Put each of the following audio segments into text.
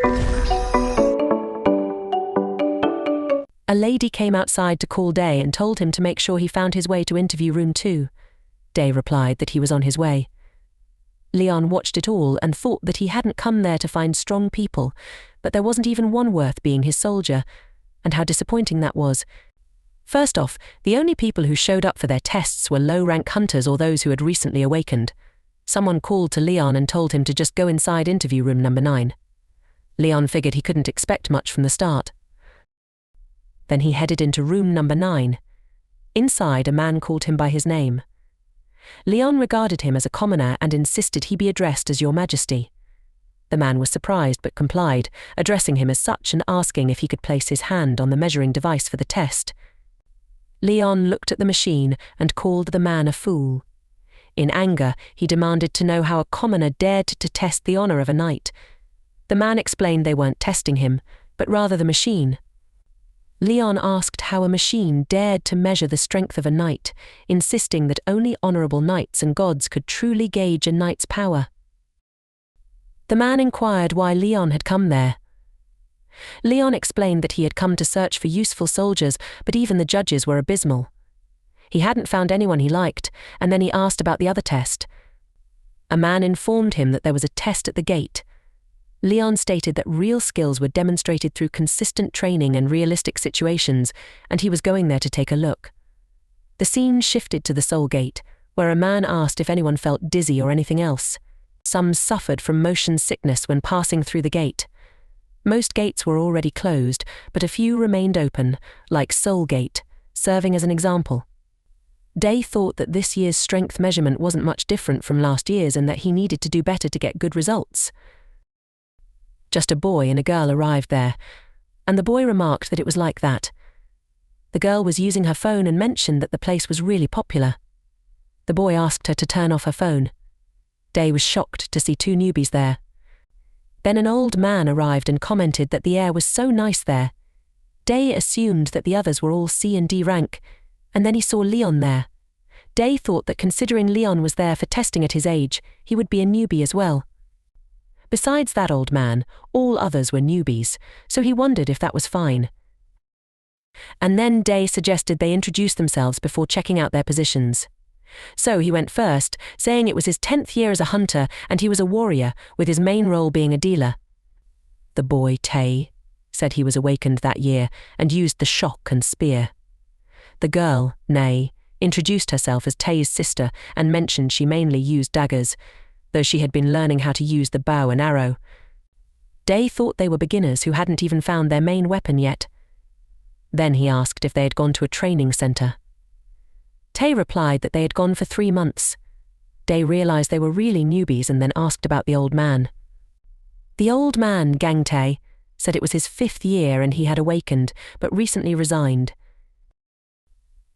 A lady came outside to call Day and told him to make sure he found his way to interview room 2. Day replied that he was on his way. Leon watched it all and thought that he hadn't come there to find strong people, but there wasn't even one worth being his soldier, and how disappointing that was. First off, the only people who showed up for their tests were low-rank hunters or those who had recently awakened. Someone called to Leon and told him to just go inside interview room number 9. Leon figured he couldn't expect much from the start. Then he headed into room number 9. Inside, a man called him by his name. Leon regarded him as a commoner and insisted he be addressed as Your Majesty. The man was surprised but complied, addressing him as such and asking if he could place his hand on the measuring device for the test. Leon looked at the machine and called the man a fool. In anger, he demanded to know how a commoner dared to test the honor of a knight. The man explained they weren't testing him, but rather the machine. Leon asked how a machine dared to measure the strength of a knight, insisting that only honorable knights and gods could truly gauge a knight's power. The man inquired why Leon had come there. Leon explained that he had come to search for useful soldiers, but even the judges were abysmal. He hadn't found anyone he liked, and then he asked about the other test. A man informed him that there was a test at the gate. Leon stated that real skills were demonstrated through consistent training and realistic situations, and he was going there to take a look. The scene shifted to the Soul Gate, where a man asked if anyone felt dizzy or anything else. Some suffered from motion sickness when passing through the gate. Most gates were already closed, but a few remained open, like Soul Gate, serving as an example. Day thought that this year's strength measurement wasn't much different from last year's and that he needed to do better to get good results. Just a boy and a girl arrived there, and the boy remarked that it was like that. The girl was using her phone and mentioned that the place was really popular. The boy asked her to turn off her phone. Day was shocked to see 2 newbies there. Then an old man arrived and commented that the air was so nice there. Day assumed that the others were all C and D rank, and then he saw Leon there. Day thought that considering Leon was there for testing at his age, he would be a newbie as well. Besides that old man, all others were newbies, so he wondered if that was fine. And then Day suggested they introduce themselves before checking out their positions. So he went first, saying it was his 10th year as a hunter and he was a warrior, with his main role being a dealer. The boy, Tay, said he was awakened that year and used the shock and spear. The girl, Nay, introduced herself as Tay's sister and mentioned she mainly used daggers, though she had been learning how to use the bow and arrow. Day thought they were beginners who hadn't even found their main weapon yet. Then he asked if they had gone to a training center. Tay replied that they had gone for 3 months. Day realized they were really newbies and then asked about the old man. The old man, Gangtae, said it was his 5th year and he had awakened, but recently resigned.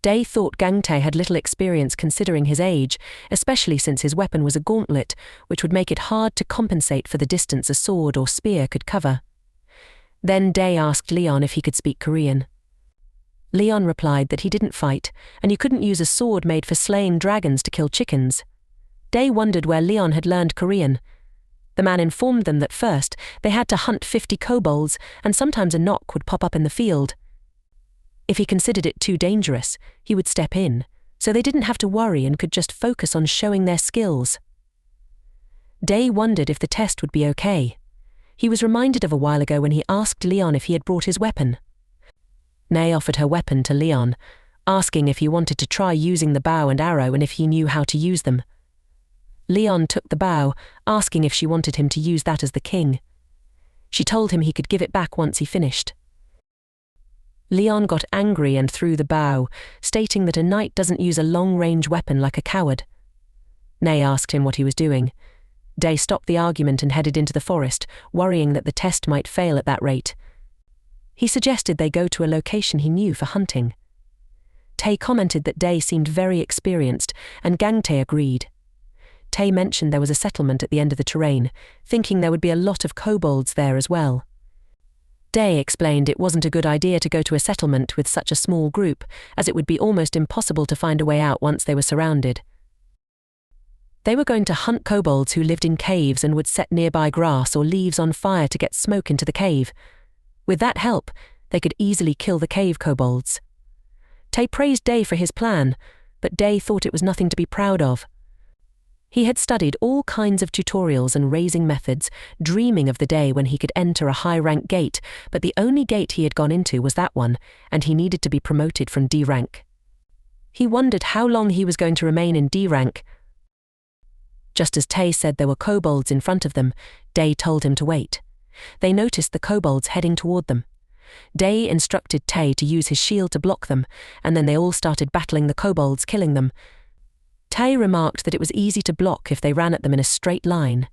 Day thought Gangtae had little experience considering his age, especially since his weapon was a gauntlet, which would make it hard to compensate for the distance a sword or spear could cover. Then Day asked Leon if he could speak Korean. Leon replied that he didn't fight, and you couldn't use a sword made for slaying dragons to kill chickens. Day wondered where Leon had learned Korean. The man informed them that first they had to hunt 50 kobolds, and sometimes a knock would pop up in the field. If he considered it too dangerous, he would step in, so they didn't have to worry and could just focus on showing their skills. Day wondered if the test would be okay. He was reminded of a while ago when he asked Leon if he had brought his weapon. Nay offered her weapon to Leon, asking if he wanted to try using the bow and arrow and if he knew how to use them. Leon took the bow, asking if she wanted him to use that as the king. She told him he could give it back once he finished. Leon got angry and threw the bow, stating that a knight doesn't use a long-range weapon like a coward. Nay asked him what he was doing. Day stopped the argument and headed into the forest, worrying that the test might fail at that rate. He suggested they go to a location he knew for hunting. Tay commented that Day seemed very experienced, and Gangtae agreed. Tay mentioned there was a settlement at the end of the terrain, thinking there would be a lot of kobolds there as well. Day explained it wasn't a good idea to go to a settlement with such a small group, as it would be almost impossible to find a way out once they were surrounded. They were going to hunt kobolds who lived in caves and would set nearby grass or leaves on fire to get smoke into the cave. With that help, they could easily kill the cave kobolds. Tae praised Day for his plan, but Day thought it was nothing to be proud of. He had studied all kinds of tutorials and raising methods, dreaming of the day when he could enter a high-rank gate, but the only gate he had gone into was that one, and he needed to be promoted from D rank. He wondered how long he was going to remain in D rank. Just as Tae said there were kobolds in front of them, Day told him to wait. They noticed the kobolds heading toward them. Day instructed Tae to use his shield to block them, and then they all started battling the kobolds, killing them. Tae remarked that it was easy to block if they ran at them in a straight line.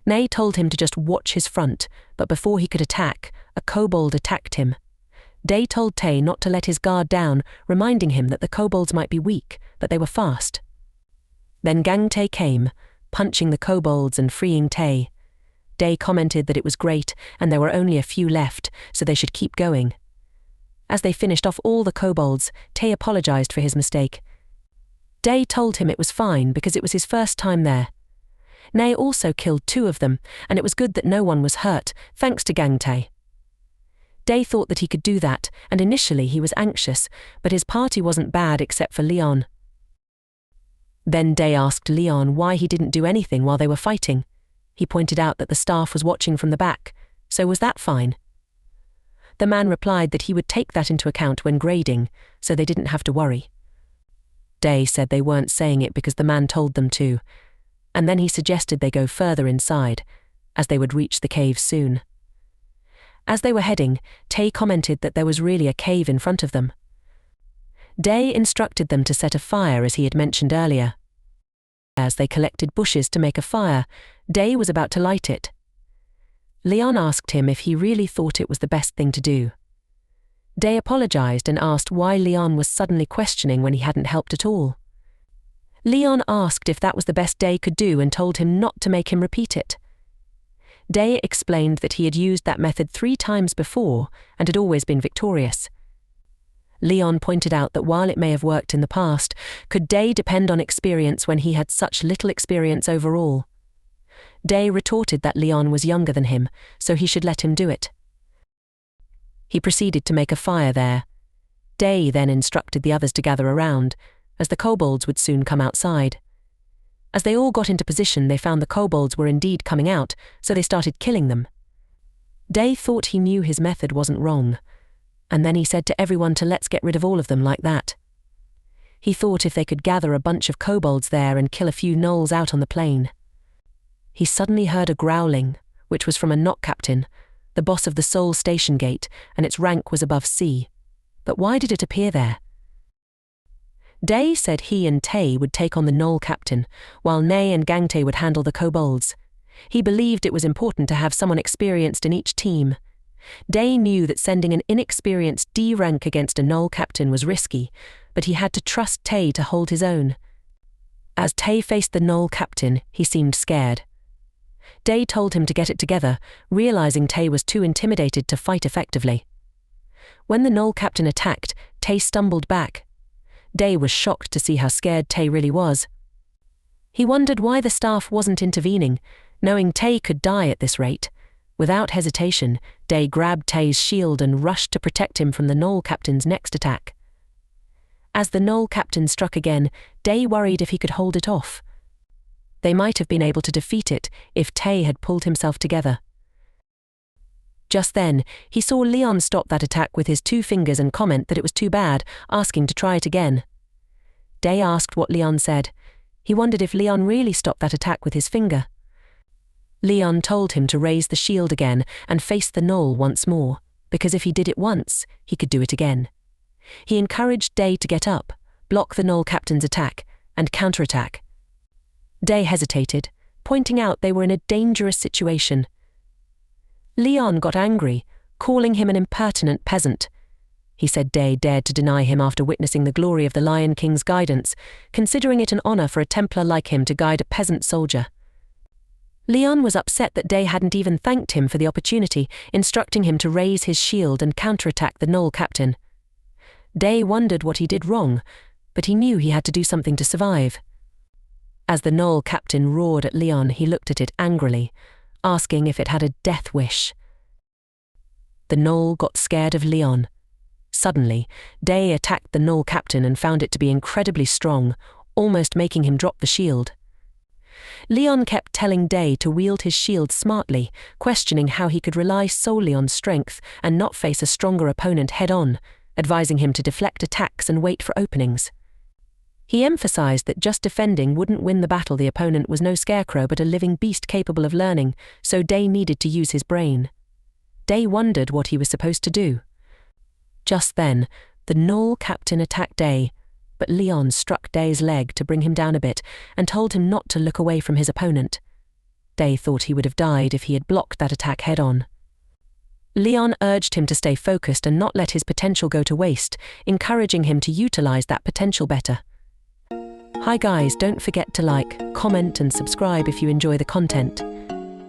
Nae told him to just watch his front, but before he could attack, a kobold attacked him. Day told Tae not to let his guard down, reminding him that the kobolds might be weak, but they were fast. Then Gang Tae came, punching the kobolds and freeing Tae. Day commented that it was great and there were only a few left, so they should keep going. As they finished off all the kobolds, Tae apologized for his mistake. Day told him it was fine because it was his first time there. Nae also killed 2 of them, and it was good that no one was hurt, thanks to Gang Tae. Day thought that he could do that, and initially he was anxious, but his party wasn't bad except for Leon. Then Day asked Leon why he didn't do anything while they were fighting. He pointed out that the staff was watching from the back, so was that fine? The man replied that he would take that into account when grading, so they didn't have to worry. Day said they weren't saying it because the man told them to, and then he suggested they go further inside, as they would reach the cave soon. As they were heading, Tae commented that there was really a cave in front of them. Day instructed them to set a fire as he had mentioned earlier. As they collected bushes to make a fire, Day was about to light it. Leon asked him if he really thought it was the best thing to do. Day apologized and asked why Leon was suddenly questioning when he hadn't helped at all. Leon asked if that was the best Day could do and told him not to make him repeat it. Day explained that he had used that method 3 times before and had always been victorious. Leon pointed out that while it may have worked in the past, could Day depend on experience when he had such little experience overall? Day retorted that Leon was younger than him, so he should let him do it. He proceeded to make a fire there. Day then instructed the others to gather around, as the kobolds would soon come outside. As they all got into position, they found the kobolds were indeed coming out, so they started killing them. Day thought he knew his method wasn't wrong, and then he said to everyone to let's get rid of all of them like that. He thought if they could gather a bunch of kobolds there and kill a few gnolls out on the plain. He suddenly heard a growling, which was from a knot captain, the boss of the Seoul Station Gate, and its rank was above C. But why did it appear there? Day said he and Tae would take on the gnoll captain, while Nae and Gangtae would handle the kobolds. He believed it was important to have someone experienced in each team. Day knew that sending an inexperienced D rank against a gnoll captain was risky, but he had to trust Tae to hold his own. As Tae faced the gnoll captain, he seemed scared. Day told him to get it together, realizing Tae was too intimidated to fight effectively. When the gnoll captain attacked, Tae stumbled back. Day was shocked to see how scared Tae really was. He wondered why the staff wasn't intervening, knowing Tae could die at this rate. Without hesitation, Day grabbed Tae's shield and rushed to protect him from the gnoll captain's next attack. As the gnoll captain struck again, Day worried if he could hold it off. They might have been able to defeat it if Tae had pulled himself together. Just then, he saw Leon stop that attack with his 2 fingers and comment that it was too bad, asking to try it again. Day asked what Leon said. He wondered if Leon really stopped that attack with his finger. Leon told him to raise the shield again and face the gnoll once more, because if he did it once, he could do it again. He encouraged Day to get up, block the gnoll captain's attack, and counterattack. Day hesitated, pointing out they were in a dangerous situation. Leon got angry, calling him an impertinent peasant. He said Day dared to deny him after witnessing the glory of the Lion King's guidance, considering it an honor for a Templar like him to guide a peasant soldier. Leon was upset that Day hadn't even thanked him for the opportunity, instructing him to raise his shield and counterattack the gnoll captain. Day wondered what he did wrong, but he knew he had to do something to survive. As the Gnoll captain roared at Leon, he looked at it angrily, asking if it had a death wish. The Gnoll got scared of Leon. Suddenly, Day attacked the Gnoll captain and found it to be incredibly strong, almost making him drop the shield. Leon kept telling Day to wield his shield smartly, questioning how he could rely solely on strength and not face a stronger opponent head-on, advising him to deflect attacks and wait for openings. He emphasized that just defending wouldn't win the battle. The opponent was no scarecrow but a living beast capable of learning, so Day needed to use his brain. Day wondered what he was supposed to do. Just then, the Gnoll captain attacked Day, but Leon struck Day's leg to bring him down a bit and told him not to look away from his opponent. Day thought he would have died if he had blocked that attack head-on. Leon urged him to stay focused and not let his potential go to waste, encouraging him to utilize that potential better. Hi guys, don't forget to like, comment and subscribe if you enjoy the content.